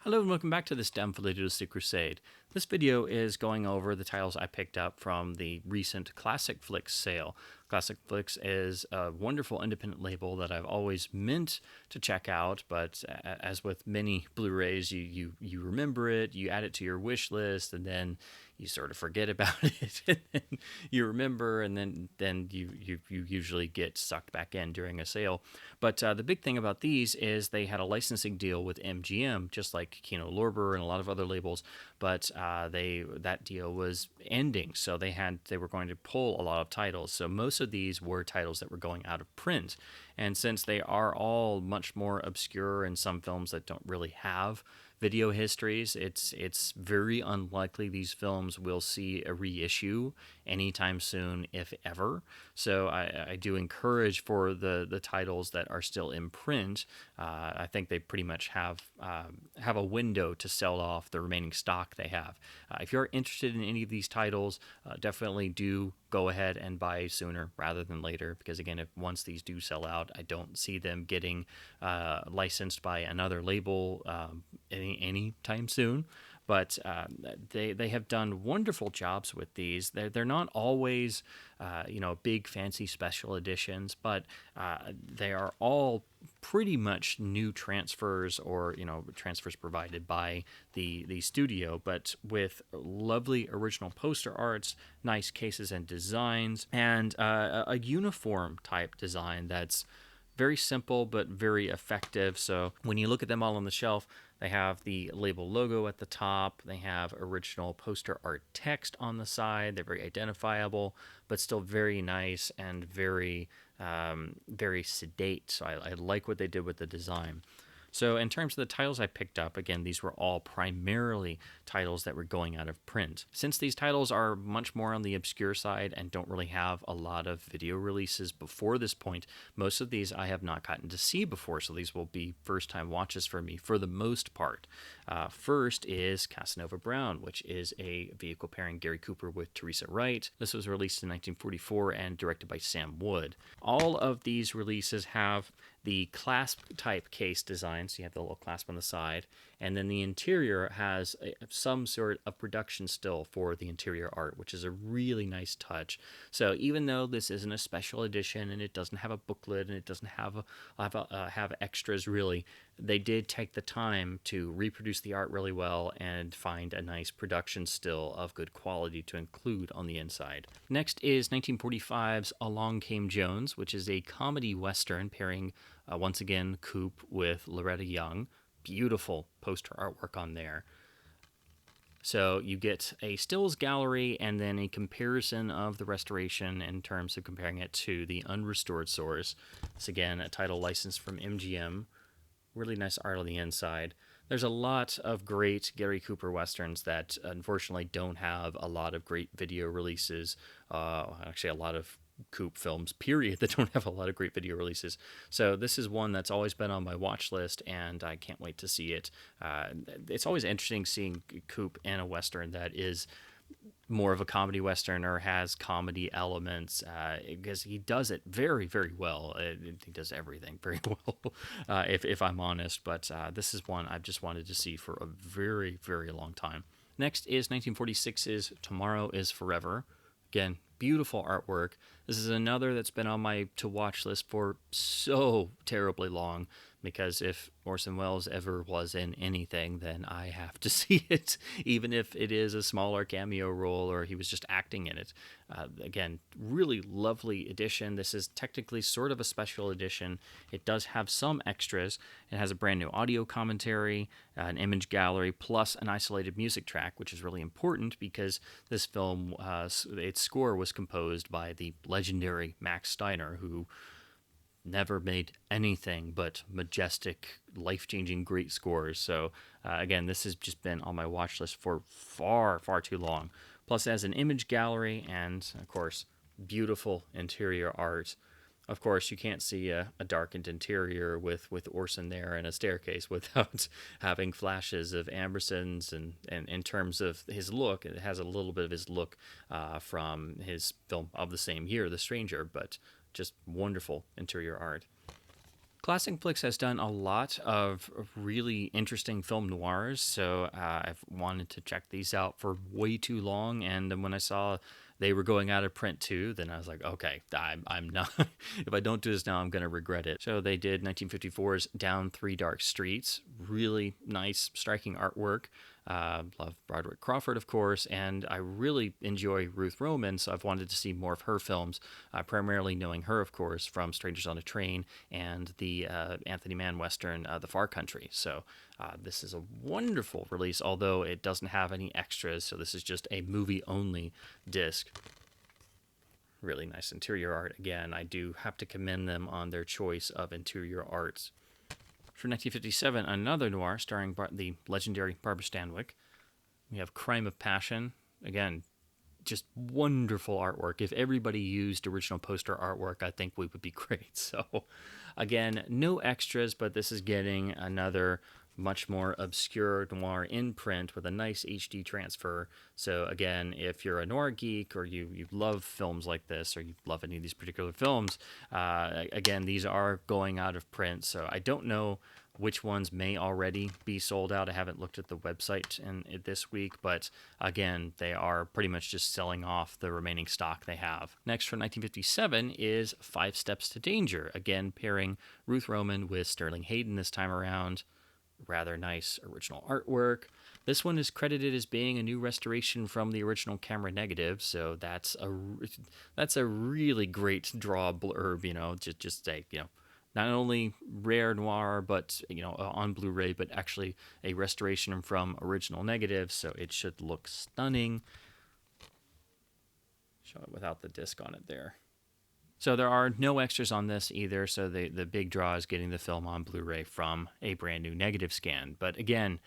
Hello and welcome back to this Downloaded Crusade. This video is going over the titles I picked up from the recent Classicflix sale. Classicflix is a wonderful independent label that I've always meant to check out, but as with many Blu-rays, you remember it, you add it to your wish list, and then you sort of forget about it, and then you remember, and then you usually get sucked back in during a sale. But the big thing about these is they had a licensing deal with MGM, just like Kino Lorber and a lot of other labels, but that deal was ending, so they were going to pull a lot of titles. So most of these were titles that were going out of print, and since they are all much more obscure and some films that don't really have video histories, it's very unlikely these films will see a reissue anytime soon, if ever. So I do encourage for the titles that are still in print. I think they pretty much have a window to sell off the remaining stock they have. If you're interested in any of these titles, definitely do go ahead and buy sooner rather than later, because again, if once these do sell out, I don't see them getting licensed by another label any time soon. But they have done wonderful jobs with these. They're not always big fancy special editions, but they are all pretty much new transfers, or transfers provided by the studio, but with lovely original poster arts, nice cases and designs, and a uniform type design that's very simple but very effective. So when you look at them all on the shelf, they have the label logo at the top. They have original poster art text on the side. They're very identifiable, but still very nice and very, very sedate. So I like what they did with the design. So in terms of the titles I picked up, again, these were all primarily titles that were going out of print. Since these titles are much more on the obscure side and don't really have a lot of video releases before this point, most of these I have not gotten to see before, so these will be first-time watches for me for the most part. First is Casanova Brown, which is a vehicle pairing Gary Cooper with Teresa Wright. This was released in 1944 and directed by Sam Wood. All of these releases have the clasp type case design, so you have the little clasp on the side, and then the interior has some sort of production still for the interior art, which is a really nice touch. So even though this isn't a special edition and it doesn't have a booklet and it doesn't have extras really, they did take the time to reproduce the art really well and find a nice production still of good quality to include on the inside. Next is 1945's Along Came Jones, which is a comedy western pairing once again Coop with Loretta Young. Beautiful poster artwork on there. So you get a stills gallery and then a comparison of the restoration in terms of comparing it to the unrestored source. This again, a title licensed from MGM. Really nice art on the inside. There's a lot of great Gary Cooper westerns that unfortunately don't have a lot of great video releases. Actually, a lot of Coop films, period, that don't have a lot of great video releases. So this is one that's always been on my watch list, and I can't wait to see it. It's always interesting seeing Coop in a western that is more of a comedy western or has comedy elements, because he does it very, very well. He does everything very well, if I'm honest. But this is one I've just wanted to see for a very, very long time. Next is 1946's Tomorrow is Forever. Again, beautiful artwork. This is another that's been on my to-watch list for so terribly long, because if Orson Welles ever was in anything, then I have to see it, even if it is a smaller cameo role or he was just acting in it. Again, really lovely edition. This is technically sort of a special edition. It does have some extras. It has a brand new audio commentary, an image gallery, plus an isolated music track, which is really important because this film, its score was composed by the legendary Max Steiner, who never made anything but majestic, life-changing, great scores. So again, this has just been on my watch list for far, far too long. Plus, it has an image gallery and, of course, beautiful interior art. Of course, you can't see a darkened interior with Orson there and a staircase without having flashes of Amberson's, and in terms of his look, it has a little bit of his look from his film of the same year, The Stranger, but just wonderful interior art. Classicflix has done a lot of really interesting film noirs, so I've wanted to check these out for way too long. And then when I saw they were going out of print too, then I was like, okay, I'm not. If I don't do this now, I'm going to regret it. So they did 1954's Down Three Dark Streets, really nice, striking artwork. Love Broderick Crawford, of course, and I really enjoy Ruth Roman, so I've wanted to see more of her films, primarily knowing her, of course, from Strangers on a Train and the Anthony Mann Western, The Far Country. So this is a wonderful release, although it doesn't have any extras, so this is just a movie-only disc. Really nice interior art. Again, I do have to commend them on their choice of interior arts. For 1957, another noir starring the legendary Barbara Stanwyck. We have Crime of Passion. Again, just wonderful artwork. If everybody used original poster artwork, I think we would be great. So, again, no extras, but this is getting another much more obscure noir in print with a nice HD transfer. So again, if you're a noir geek or you love films like this or you love any of these particular films, again, these are going out of print. So I don't know which ones may already be sold out. I haven't looked at the website this week, but again, they are pretty much just selling off the remaining stock they have. Next, for 1957, is Five Steps to Danger, again pairing Ruth Roman with Sterling Hayden this time around. Rather nice original artwork. This one is credited as being a new restoration from the original camera negative, so that's a really great draw blurb. Just a not only rare noir, but on Blu-ray, but actually a restoration from original negative, so it should look stunning. Show it without the disc on it there. So there are no extras on this either, so the big draw is getting the film on Blu-ray from a brand new negative scan. But again,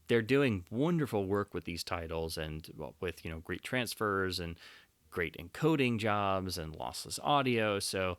they're doing wonderful work with these titles and with great transfers and great encoding jobs and lossless audio. So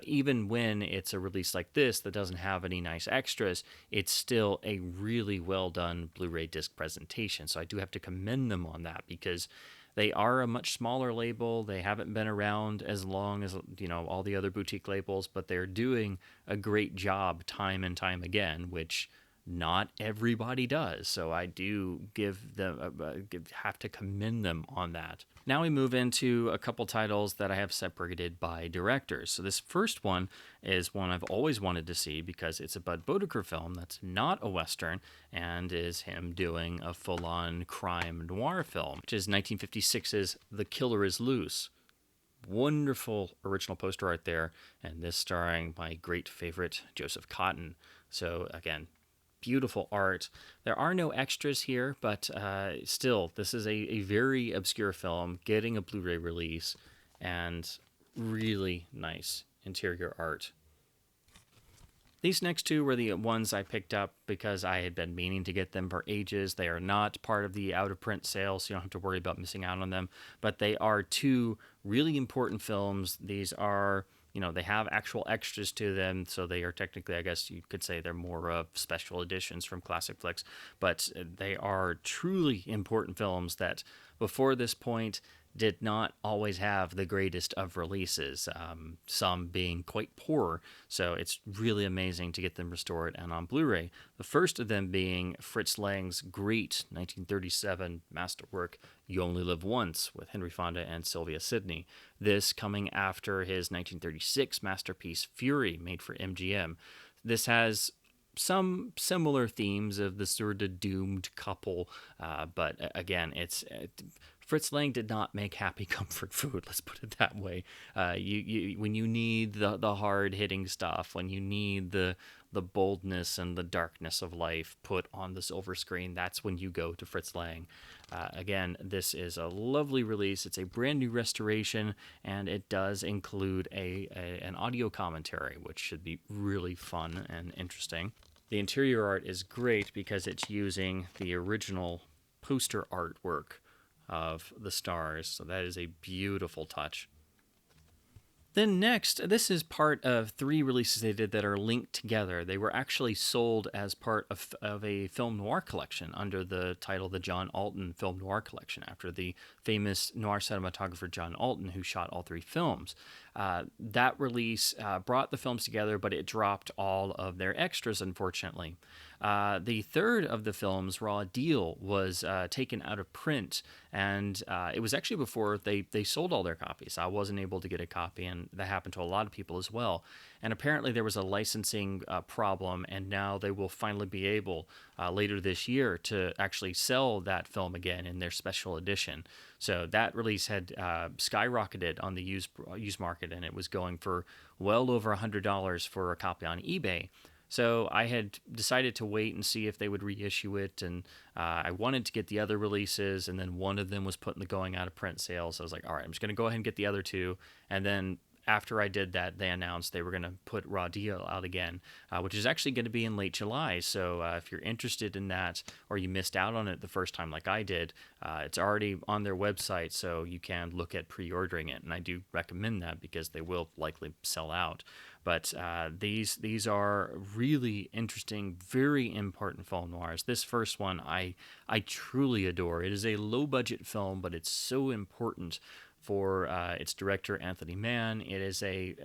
even when it's a release like this that doesn't have any nice extras, it's still a really well done Blu-ray disc presentation. So I do have to commend them on that because they are a much smaller label. They haven't been around as long as all the other boutique labels, but they're doing a great job time and time again, which not everybody does. So I do have to commend them on that. Now we move into a couple titles that I have separated by directors. So this first one is one I've always wanted to see because it's a Bud Bodeker film that's not a Western and is him doing a full-on crime noir film, which is 1956's The Killer is Loose. Wonderful original poster art there, and this starring my great favorite Joseph Cotten. So again, beautiful art. There are no extras here, but still, this is a very obscure film getting a Blu-ray release and really nice interior art. These next two were the ones I picked up because I had been meaning to get them for ages. They are not part of the out-of-print sale, so you don't have to worry about missing out on them. But they are two really important films. These are, they have actual extras to them, so they are technically, I guess you could say they're more of special editions from Classicflix. But they are truly important films that before this point did not always have the greatest of releases, some being quite poor, so it's really amazing to get them restored and on Blu-ray. The first of them being Fritz Lang's great 1937 masterwork, You Only Live Once, with Henry Fonda and Sylvia Sidney. This coming after his 1936 masterpiece, Fury, made for MGM. This has some similar themes of the sort of doomed couple, but again, Fritz Lang did not make happy comfort food, let's put it that way. When you need the hard-hitting stuff, when you need the boldness and the darkness of life put on the silver screen, that's when you go to Fritz Lang. Again, this is a lovely release. It's a brand new restoration, and it does include an audio commentary, which should be really fun and interesting. The interior art is great because it's using the original poster artwork of the stars, so that is a beautiful touch. Then next, this is part of 3 releases they did that are linked together. They were actually sold as part of a film noir collection under the title the John Alton Film Noir Collection, after the famous noir cinematographer John Alton, who shot all 3 films. That release brought the films together, but it dropped all of their extras, unfortunately. The third of the films, Raw Deal, was taken out of print, and it was actually before they sold all their copies. I wasn't able to get a copy, and that happened to a lot of people as well. And apparently there was a licensing problem, and now they will finally be able, later this year, to actually sell that film again in their special edition. So that release had skyrocketed on the used market, and it was going for well over $100 for a copy on eBay. So I had decided to wait and see if they would reissue it, and I wanted to get the other releases, and then one of them was put in the going out of print sale. So I was like, all right, I'm just going to go ahead and get the other 2, and then after I did that, they announced they were going to put Raw Deal out again, which is actually going to be in late July. So if you're interested in that, or you missed out on it the first time like I did, it's already on their website, so you can look at pre-ordering it. And I do recommend that because they will likely sell out. But these are really interesting, very important film noirs. This first one I truly adore. It is a low-budget film, but it's so important for its director, Anthony Mann. It is a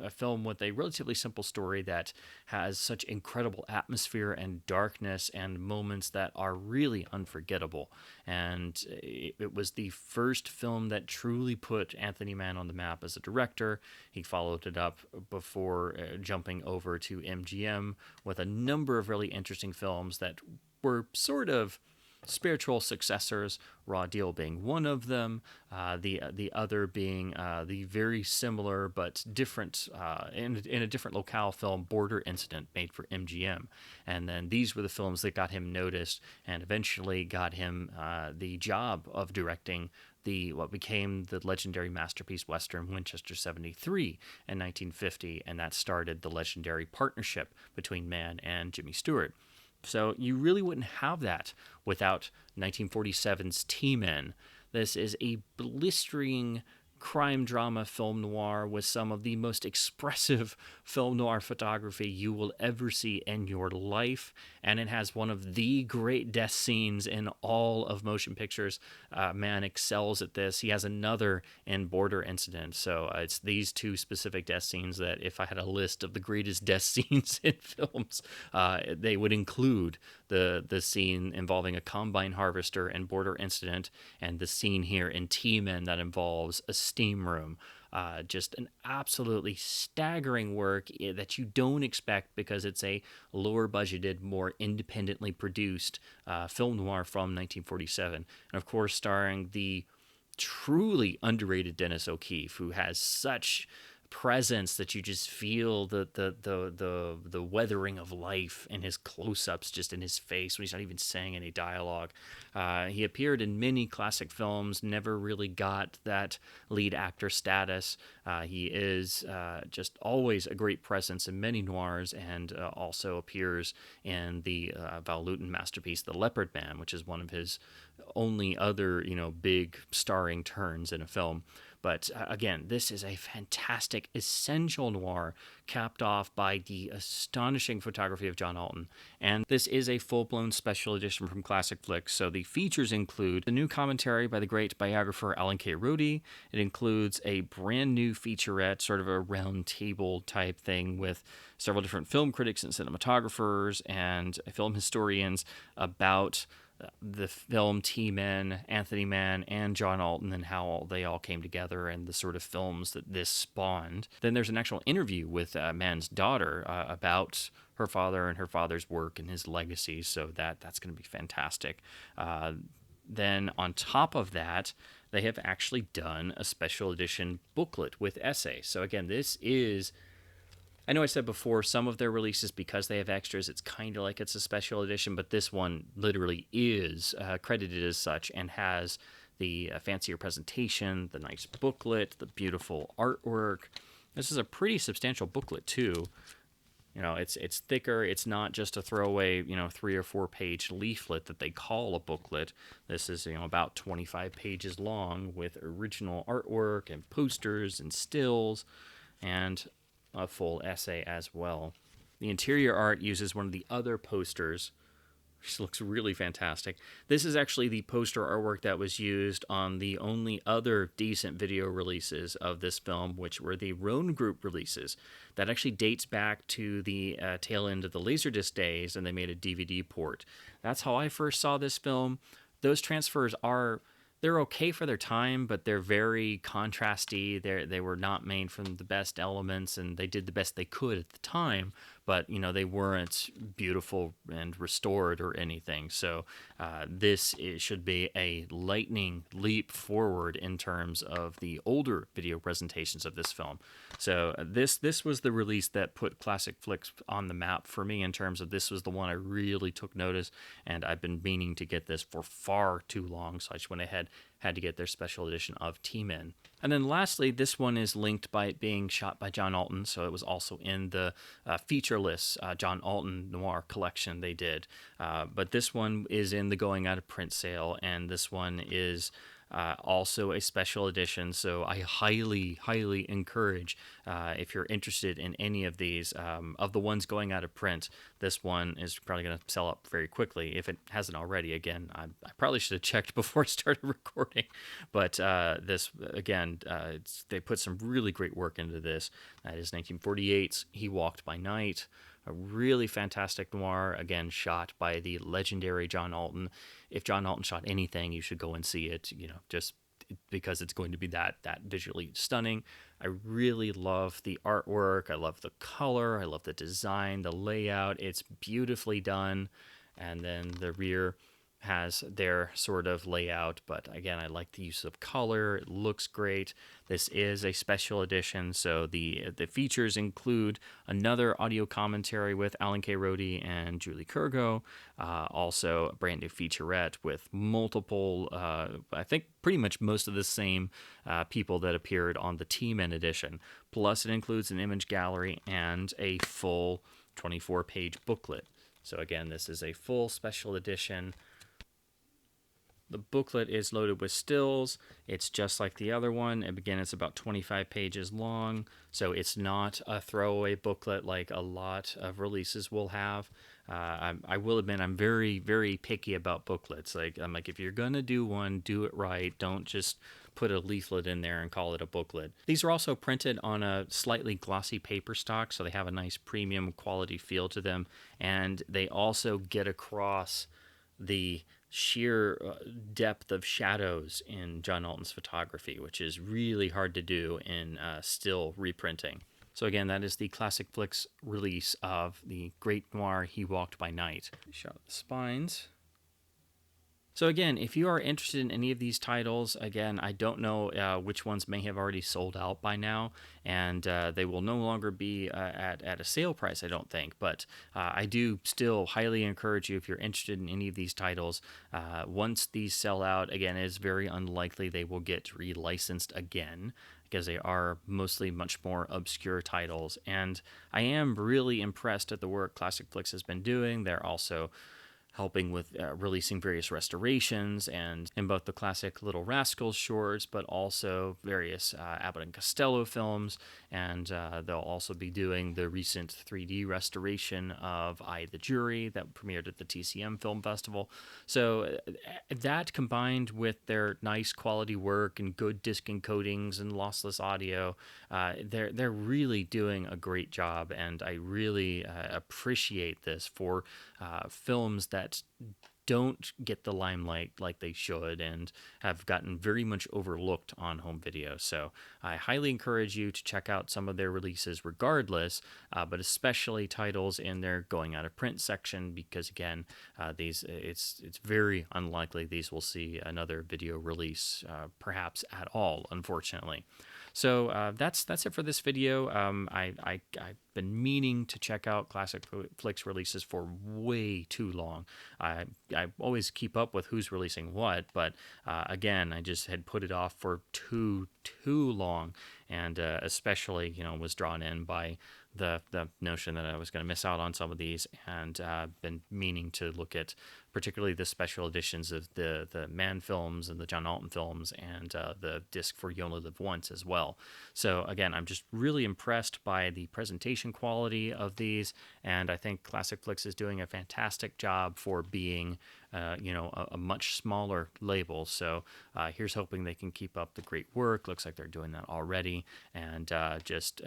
film with a relatively simple story that has such incredible atmosphere and darkness and moments that are really unforgettable. And it was the first film that truly put Anthony Mann on the map as a director. He followed it up before jumping over to MGM with a number of really interesting films that were sort of spiritual successors, Raw Deal being one of them, the other being the very similar but different, in a different locale film, Border Incident, made for MGM. And then these were the films that got him noticed and eventually got him the job of directing what became the legendary masterpiece Western Winchester 73 in 1950, and that started the legendary partnership between Mann and Jimmy Stewart. So you really wouldn't have that without 1947's T-Men. This is a blistering crime drama film noir with some of the most expressive film noir photography you will ever see in your life, and it has one of the great death scenes in all of motion pictures. Mann excels at this. He has another in Border Incident, so it's these 2 specific death scenes that if I had a list of the greatest death scenes in films, they would include the scene involving a combine harvester in Border Incident, and the scene here in T-Men that involves a steam room. Just an absolutely staggering work that you don't expect because it's a lower budgeted, more independently produced film noir from 1947. And of course, starring the truly underrated Dennis O'Keefe, who has such presence that you just feel the weathering of life in his close-ups, just in his face when he's not even saying any dialogue. He appeared in many classic films, never really got that lead actor status. He is just always a great presence in many noirs, and also appears in the Val Lewton masterpiece The Leopard Man, which is one of his only other big starring turns in a film. But again, this is a fantastic, essential noir, capped off by the astonishing photography of John Alton. And this is a full-blown special edition from Classicflix, so the features include the new commentary by the great biographer Alan K. Rody. It includes a brand new featurette, sort of a round table type thing with several different film critics and cinematographers and film historians about the film T-Men, Anthony Mann, and John Alton, and how they all came together and the sort of films that this spawned. Then there's an actual interview with Mann's daughter about her father and her father's work and his legacy, so that's going to be fantastic. Then on top of that, they have actually done a special edition booklet with essays. So again, this is... I know I said before, some of their releases, because they have extras, it's kind of like it's a special edition, but this one literally is credited as such and has the fancier presentation, the nice booklet, the beautiful artwork. This is a pretty substantial booklet, too. It's thicker. It's not just a throwaway, 3 or 4 page leaflet that they call a booklet. This is, about 25 pages long with original artwork and posters and stills. and a full essay as well. The interior art uses one of the other posters, which looks really fantastic. This is actually the poster artwork that was used on the only other decent video releases of this film, which were the Roan Group releases. That actually dates back to the tail end of the Laserdisc days, and they made a DVD port. That's how I first saw this film. Those transfers they're okay for their time, but they're very contrasty. They were not made from the best elements, and they did the best they could at the time. But they weren't beautiful and restored or anything. So this should be a lightning leap forward in terms of the older video presentations of this film. So this was the release that put Classicflix on the map for me in terms of this was the one I really took notice, and I've been meaning to get this for far too long, so I just went ahead, had to get their special edition of T-Men. And then lastly, this one is linked by it being shot by John Alton, so it was also in the featureless John Alton Noir collection they did. But this one is in the going out of print sale, and this one is also a special edition, so I highly, highly encourage, if you're interested in any of these, of the ones going out of print, this one is probably going to sell up very quickly, if it hasn't already. Again, I probably should have checked before I started recording, but this, again, they put some really great work into this. That is 1948's He Walked by Night, a really fantastic noir, again, shot by the legendary John Alton. If John Alton shot anything, you should go and see it, just because it's going to be that visually stunning. I really love the artwork. I love the color. I love the design, the layout. It's beautifully done. And then the rear has their sort of layout, but again, I like the use of color. It looks great. This is a special edition, so the features include another audio commentary with Alan K. Rode and Julie Kurgo, also a brand new featurette with multiple, I think pretty much most of the same people that appeared on the T-Men edition, plus it includes an image gallery and a full 24-page booklet. So again, this is a full special edition. The booklet is loaded with stills. It's just like the other one. And again, it's about 25 pages long, so it's not a throwaway booklet like a lot of releases will have. I will admit I'm very, very picky about booklets. I'm like, if you're going to do one, do it right. Don't just put a leaflet in there and call it a booklet. These are also printed on a slightly glossy paper stock, so they have a nice premium quality feel to them. And they also get across the sheer depth of shadows in John Alton's photography, which is really hard to do in still reprinting. So again, that is the Classicflix release of the Great Noir He Walked by Night. Show the spines. So again, if you are interested in any of these titles, again, I don't know which ones may have already sold out by now, and they will no longer be at a sale price, I don't think. But I do still highly encourage you, if you're interested in any of these titles, once these sell out, again, it is very unlikely they will get relicensed again, because they are mostly much more obscure titles. And I am really impressed at the work Classicflix has been doing. They're also helping with releasing various restorations, and in both the classic Little Rascals shorts, but also various Abbott and Costello films, and they'll also be doing the recent 3D restoration of I, the Jury that premiered at the TCM Film Festival. So that, combined with their nice quality work and good disc encodings and lossless audio, they're really doing a great job, and I really appreciate this for films that don't get the limelight like they should and have gotten very much overlooked on home video. So I highly encourage you to check out some of their releases regardless, but especially titles in their going out of print section, because again, it's very unlikely these will see another video release, perhaps at all, unfortunately. So that's it for this video. I've been meaning to check out Classicflix releases for way too long. I always keep up with who's releasing what, but again, I just had put it off for too long, and especially was drawn in by the notion that I was going to miss out on some of these, and been meaning to look at particularly the special editions of the Mann films and the John Alton films, and the disc for You Only Live Once as well. So again, I'm just really impressed by the presentation quality of these, and I think Classicflix is doing a fantastic job for being a much smaller label. So here's hoping they can keep up the great work. Looks like they're doing that already, and just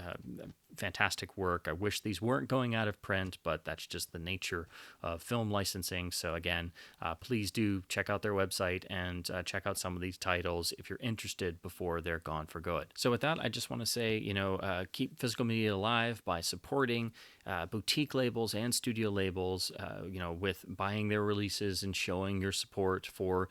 fantastic work. I wish these weren't going out of print, but that's just the nature of film licensing. So again, please do check out their website and check out some of these titles if you're interested before they're gone for good. So with that, I just want to say, keep physical media alive by supporting boutique labels and studio labels, with buying their releases and showing your support for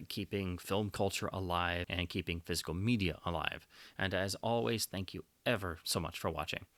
keeping film culture alive and keeping physical media alive. And as always, thank you ever so much for watching.